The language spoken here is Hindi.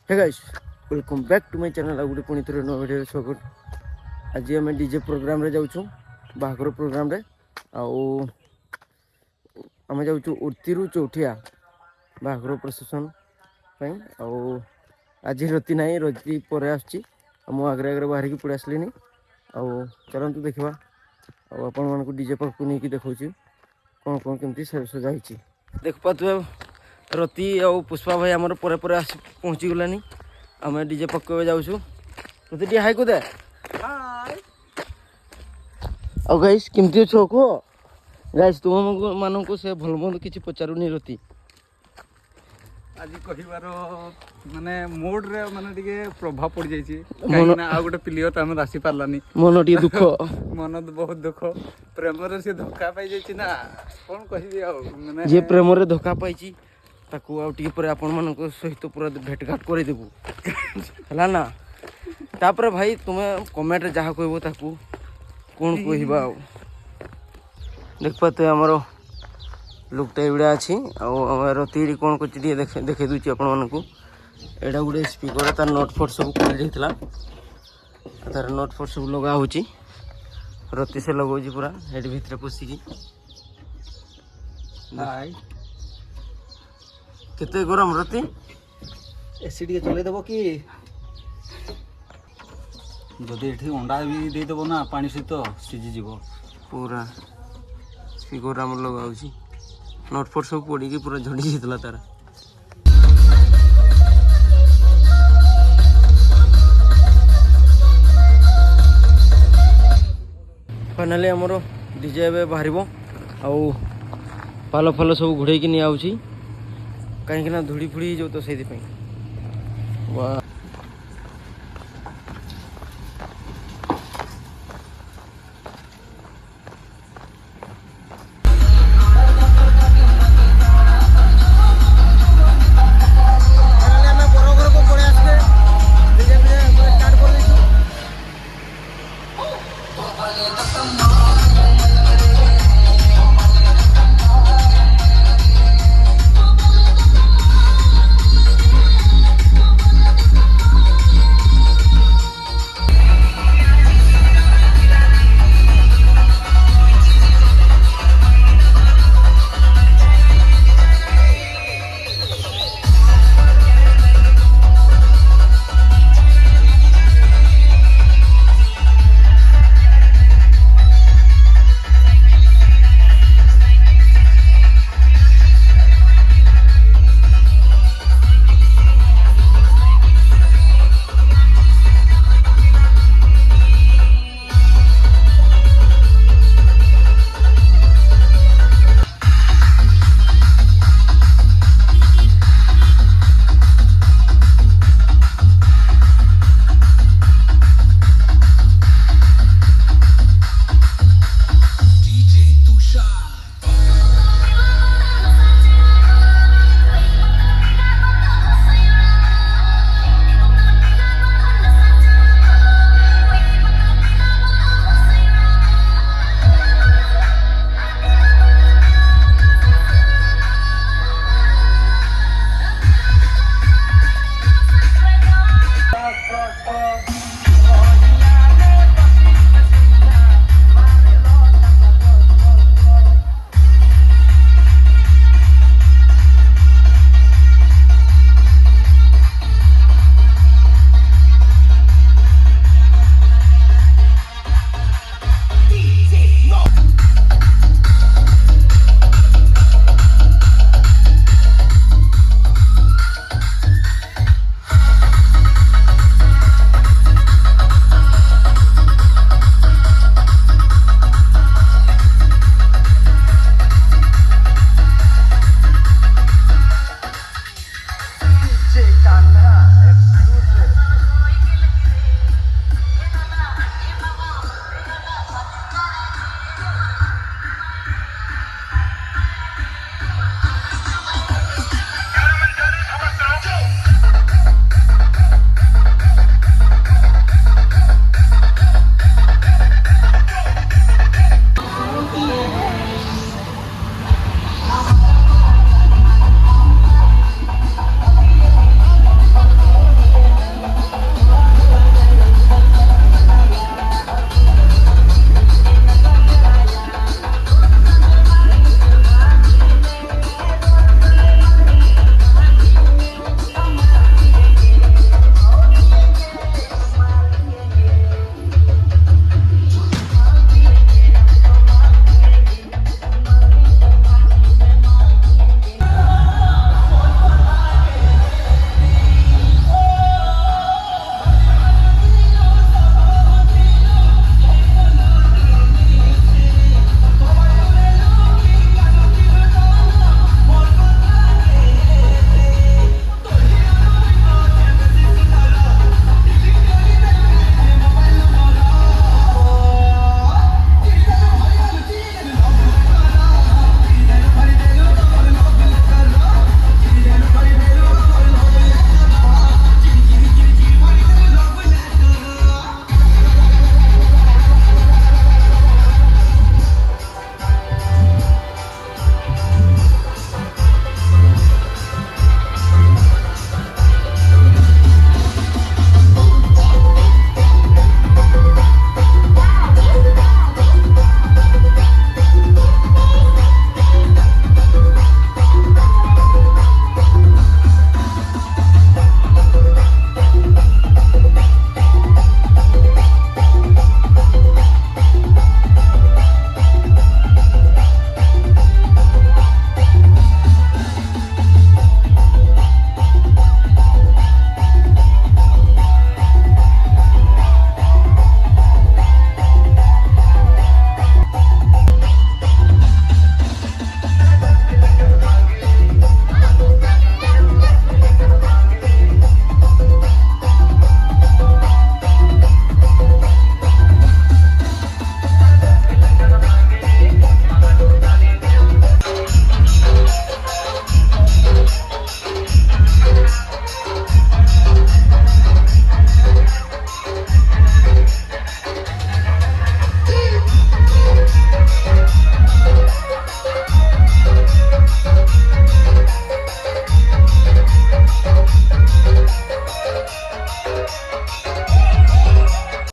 Hey guys welcome back to my channel. आउटे पुणी थोड़े नुआ वीडियो स्वागत। आज आम डीजे प्रोग्राम रे जाऊँ बाहागर प्रोग्राम रे आम जाऊँ उर्ती रु चौठिया बाहागर प्रोसेसन आज रति ना रति पर आगे आगे बाहर की पड़े आसली चलतु देखा आपण मानक डीजे पाक नहीं देखा कौन कौन केमती सजाई देख पाते रति आ पुष्पा भाई आमर पर पहुँची गलानी आम डीजे पकड़ जाऊँ रति टी हाई को दे आ गाइस केमती अच्छो कह गाइस तुम मान को से भल मंद किसी पचारूनी रति आज कहिबार माने मूड रे माने टिके प्रभाव पड़ जाइछि काहे ना आ गोटे प्लेयर त हम आसी पारलानी मन टी दुख मन बहुत दुख प्रेम रे से धोखा पाई जाइछि ना कोन कहिबी आ माने जे प्रेम रे धोखा पाइछि ताकू आ टिके पर आपण मान को सहित पूरा भेट घाट कर देबू हला ना तापर भाई तुमे कमेंट रे जहा कहबो ताकू कोन कहबा देख पाते हमरो लुकटा एवड़ा अच्छी रति कौन कर देखे दूसरी आपण मानक एटा गोटे स्पीकर तार नट फट सब खोली तार नट फट सब लगा हो रति से लगे पूरा हेड भितर पशिकी केते गरम रति एसी टिके चले देबो कि जदि एठी अंडा भी दे देबो ना पानी सहित सिझी जीवो पूरा स्पीकर आम लगा नटफट सब पड़ी पूरा झड़ी जाता तार फाइनाली आमर डीजे ए बाहर पाल फाल सब घोड़े नहीं आऊँगी कहीं धूड़ी फुड़ी जो तो से